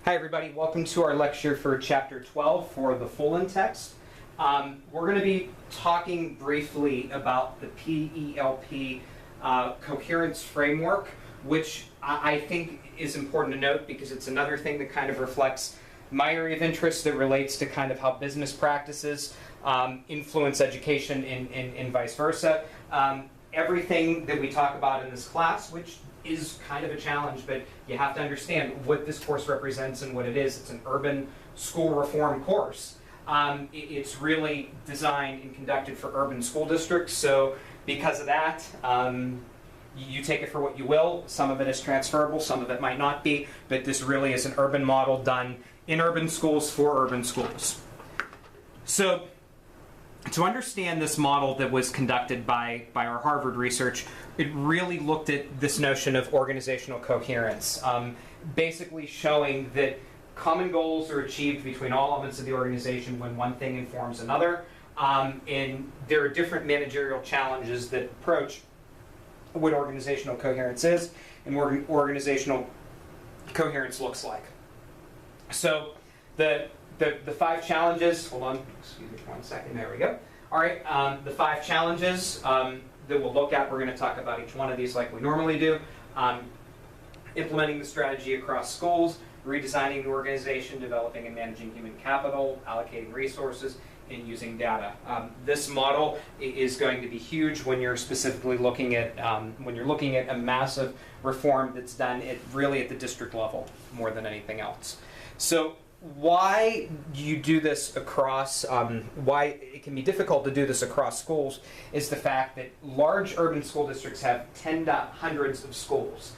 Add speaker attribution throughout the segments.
Speaker 1: Hi everybody, welcome to our lecture for Chapter 12 for the Fullan text. We're going to be talking briefly about the PELP coherence framework, which I think is important to note because it's another thing that kind of reflects my area of interest that relates to kind of how business practices influence education and vice versa. Everything that we talk about in this class, which is kind of a challenge, but you have to understand what this course represents and what it is. It's an urban school reform course. It's really designed and conducted for urban school districts, so because of that, you take it for what you will. Some of it is transferable, some of it might not be, but this really is an urban model done in urban schools for urban schools. So, to understand this model that was conducted by our Harvard research, it really looked at this notion of organizational coherence, basically showing that common goals are achieved between all elements of the organization when one thing informs another, and there are different managerial challenges that approach what organizational coherence is and what organizational coherence looks like. So the 5 challenges, hold on, excuse me for 1 second, there we go. All right, the 5 challenges that we'll look at, we're going to talk about each one of these like we normally do. Implementing the strategy across schools, redesigning the organization, developing and managing human capital, allocating resources, and using data. This model is going to be huge when you're specifically looking at a massive reform that's done really at the district level more than anything else. So why you do this across, why it can be difficult to do this across schools is the fact that large urban school districts have hundreds of schools.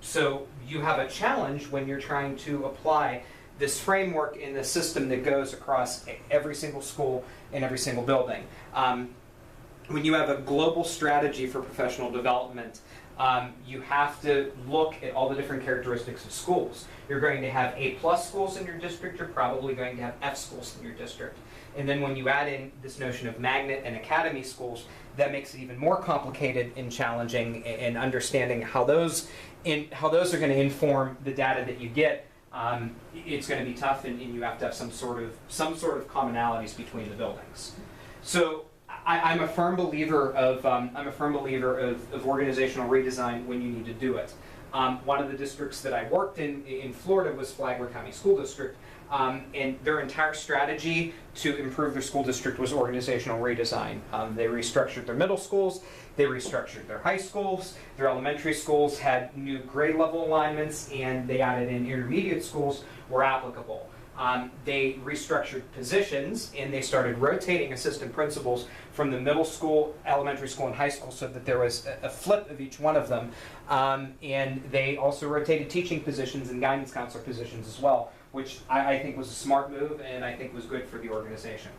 Speaker 1: So you have a challenge when you're trying to apply this framework in the system that goes across every single school and every single building. When you have a global strategy for professional development, you have to look at all the different characteristics of schools. You're going to have A+ schools in your district, you're probably going to have F schools in your district. And then when you add in this notion of magnet and academy schools, that makes it even more complicated and challenging in understanding how those are going to inform the data that you get. It's going to be tough, and you have to have some sort of commonalities between the buildings. So I'm a firm believer of organizational redesign when you need to do it. One of the districts that I worked in Florida was Flagler County School District, and their entire strategy to improve their school district was organizational redesign. They restructured their middle schools, they restructured their high schools, their elementary schools had new grade level alignments, and they added in intermediate schools where applicable. They restructured positions, and they started rotating assistant principals from the middle school, elementary school, and high school so that there was a flip of each one of them. And they also rotated teaching positions and guidance counselor positions as well, which I think was a smart move and I think was good for the organization.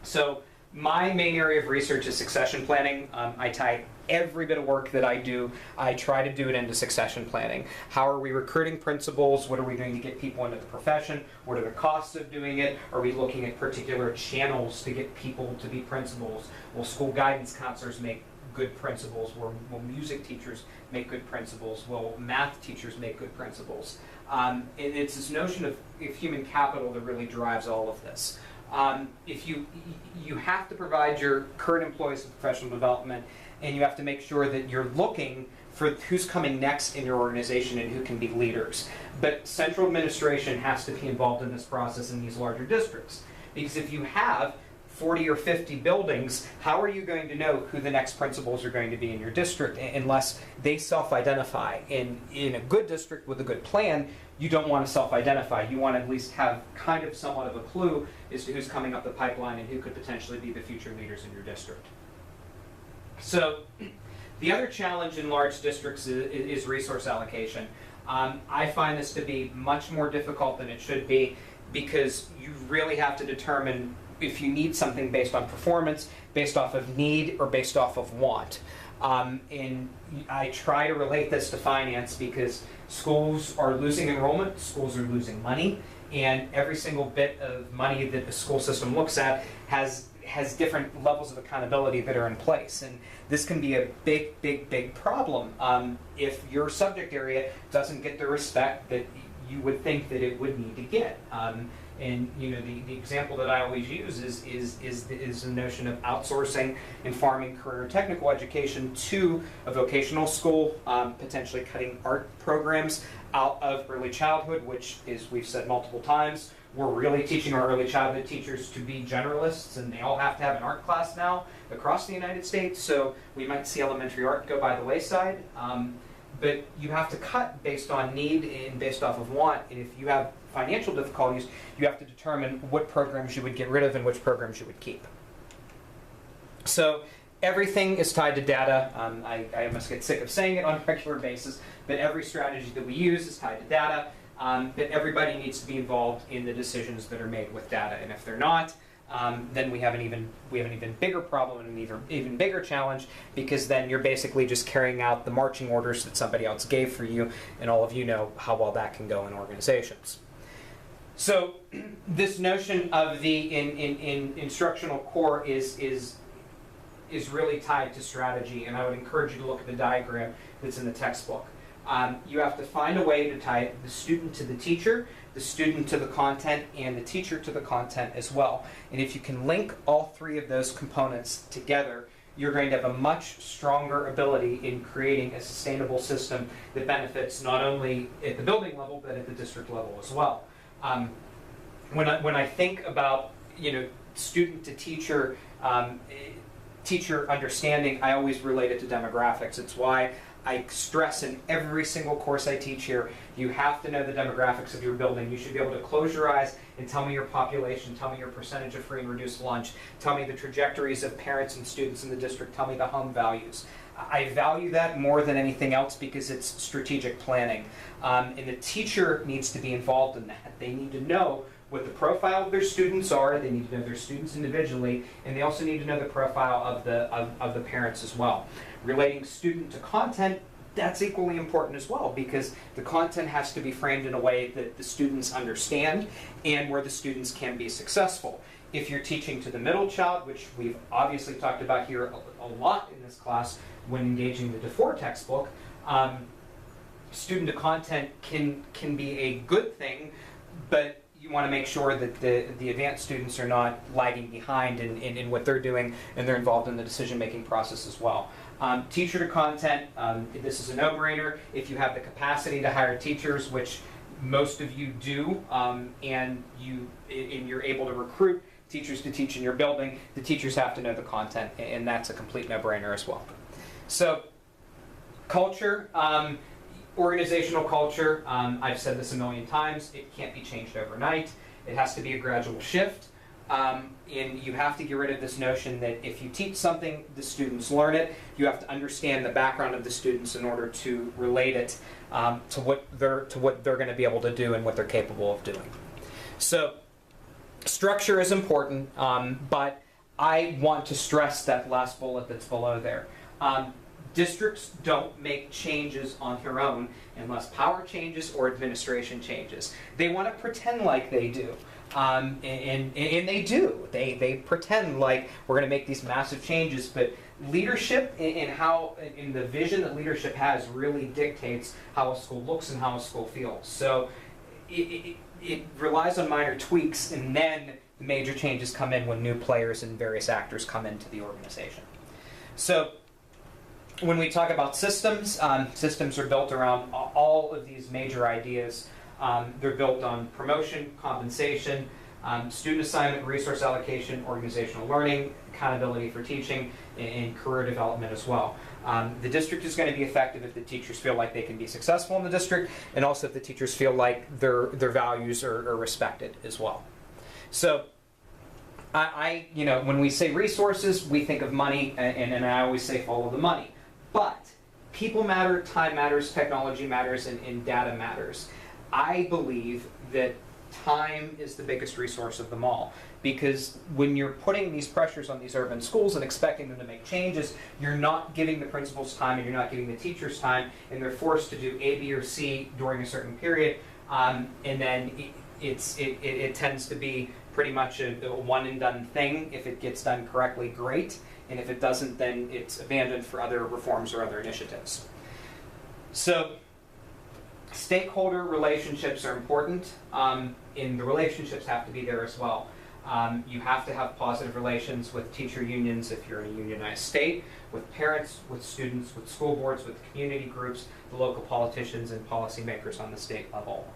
Speaker 1: So my main area of research is succession planning. I tie every bit of work that I do, I try to do it into succession planning. How are we recruiting principals? What are we doing to get people into the profession? What are the costs of doing it? Are we looking at particular channels to get people to be principals? Will school guidance counselors make good principals? Will music teachers make good principals? Will math teachers make good principals? And it's this notion of human capital that really drives all of this. If you have to provide your current employees with professional development, and you have to make sure that you're looking for who's coming next in your organization and who can be leaders. But central administration has to be involved in this process in these larger districts. Because if you have 40 or 50 buildings, how are you going to know who the next principals are going to be in your district unless they self-identify? In a good district with a good plan, you don't want to self-identify. You want to at least have kind of somewhat of a clue as to who's coming up the pipeline and who could potentially be the future leaders in your district. So the other challenge in large districts is resource allocation. I find this to be much more difficult than it should be because you really have to determine if you need something based on performance, based off of need, or based off of want. And I try to relate this to finance because schools are losing enrollment, schools are losing money, and every single bit of money that the school system looks at has different levels of accountability that are in place. And this can be a big problem if your subject area doesn't get the respect that you would think that it would need to get. And you know, the example that I always use is the notion of outsourcing and farming career technical education to a vocational school, potentially cutting art programs out of early childhood, which is, we've said multiple times, we're really teaching our early childhood teachers to be generalists, and they all have to have an art class now across the United States, so we might see elementary art go by the wayside. But you have to cut based on need and based off of want, and if you have financial difficulties, you have to determine what programs you would get rid of and which programs you would keep. So everything is tied to data. I must get sick of saying it on a regular basis, but every strategy that we use is tied to data. But everybody needs to be involved in the decisions that are made with data, and if they're not, then we have an even bigger problem and an even bigger challenge, because then you're basically just carrying out the marching orders that somebody else gave for you, and all of you know how well that can go in organizations. So this notion of the in instructional core is really tied to strategy, and I would encourage you to look at the diagram that's in the textbook. You have to find a way to tie the student to the teacher, the student to the content, and the teacher to the content as well. And if you can link all three of those components together, you're going to have a much stronger ability in creating a sustainable system that benefits not only at the building level, but at the district level as well. When I think about, you know, student to teacher, teacher understanding, I always relate it to demographics. It's why I stress in every single course I teach here, you have to know the demographics of your building. You should be able to close your eyes and tell me your population, tell me your percentage of free and reduced lunch, tell me the trajectories of parents and students in the district, tell me the home values. I value that more than anything else because it's strategic planning. And the teacher needs to be involved in that. They need to know what the profile of their students are, they need to know their students individually, and they also need to know the profile of the parents as well. Relating student to content, that's equally important as well, because the content has to be framed in a way that the students understand and where the students can be successful. If you're teaching to the middle child, which we've obviously talked about here a lot in this class when engaging the DeFore textbook, student to content can be a good thing, but you want to make sure that the advanced students are not lagging behind in what they're doing, and they're involved in the decision-making process as well. Teacher to content, this is a no-brainer. If you have the capacity to hire teachers, which most of you do, and you're able to recruit teachers to teach in your building, the teachers have to know the content, and that's a complete no-brainer as well. So, culture. Organizational culture, I've said this a million times, it can't be changed overnight. It has to be a gradual shift. And you have to get rid of this notion that if you teach something, the students learn it. You have to understand the background of the students in order to relate it to what they're going to be able to do and what they're capable of doing. So structure is important, but I want to stress that last bullet that's below there. Districts don't make changes on their own unless power changes or administration changes. They want to pretend like they do, and they do. They pretend like we're going to make these massive changes, but leadership in the vision that leadership has really dictates how a school looks and how a school feels. So it relies on minor tweaks, and then the major changes come in when new players and various actors come into the organization. So when we talk about systems, systems are built around all of these major ideas. They're built on promotion, compensation, student assignment, resource allocation, organizational learning, accountability for teaching, and career development as well. The district is going to be effective if the teachers feel like they can be successful in the district, and also if the teachers feel like their values are respected as well. So when we say resources, we think of money, and I always say follow the money. But people matter, time matters, technology matters, and data matters. I believe that time is the biggest resource of them all, because when you're putting these pressures on these urban schools and expecting them to make changes, you're not giving the principals time and you're not giving the teachers time, and they're forced to do A, B, or C during a certain period, and then it tends to be pretty much a one and done thing. If it gets done correctly, great. And if it doesn't, then it's abandoned for other reforms or other initiatives. So Stakeholder relationships are important, and the relationships have to be there as well. You have to have positive relations with teacher unions if you're in a unionized state, with parents, with students, with school boards, with community groups, the local politicians and policymakers on the state level.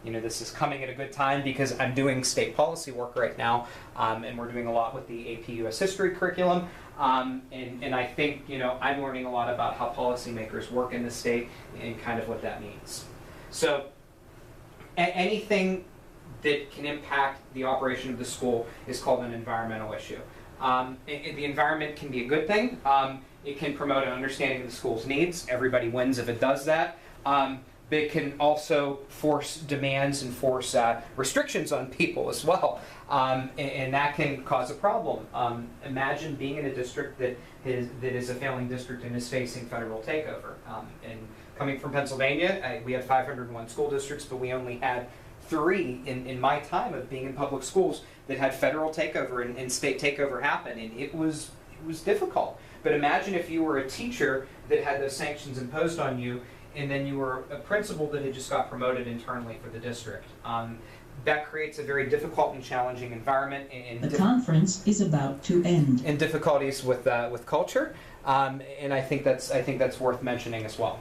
Speaker 1: This is coming at a good time because I'm doing state policy work right now, and we're doing a lot with the AP US History curriculum. And I think, I'm learning a lot about how policymakers work in the state and kind of what that means. So anything that can impact the operation of the school is called an environmental issue. The environment can be a good thing. It can promote an understanding of the school's needs. Everybody wins if it does that. But it can also force demands and force restrictions on people as well. And that can cause a problem. Imagine being in a district that is a failing district and is facing federal takeover. And coming from Pennsylvania, we had 501 school districts, but we only had 3 in my time of being in public schools that had federal takeover and state takeover happen, and it was difficult. But imagine if you were a teacher that had those sanctions imposed on you, and then you were a principal that had just got promoted internally for the district. That creates a very difficult and challenging environment.
Speaker 2: The conference is about to end.
Speaker 1: And difficulties with culture, and I think that's worth mentioning as well.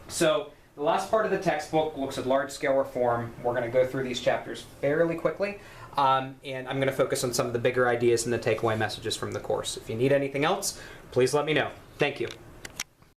Speaker 1: So the last part of the textbook looks at large-scale reform. We're going to go through these chapters fairly quickly, and I'm going to focus on some of the bigger ideas and the takeaway messages from the course. If you need anything else, please let me know. Thank you.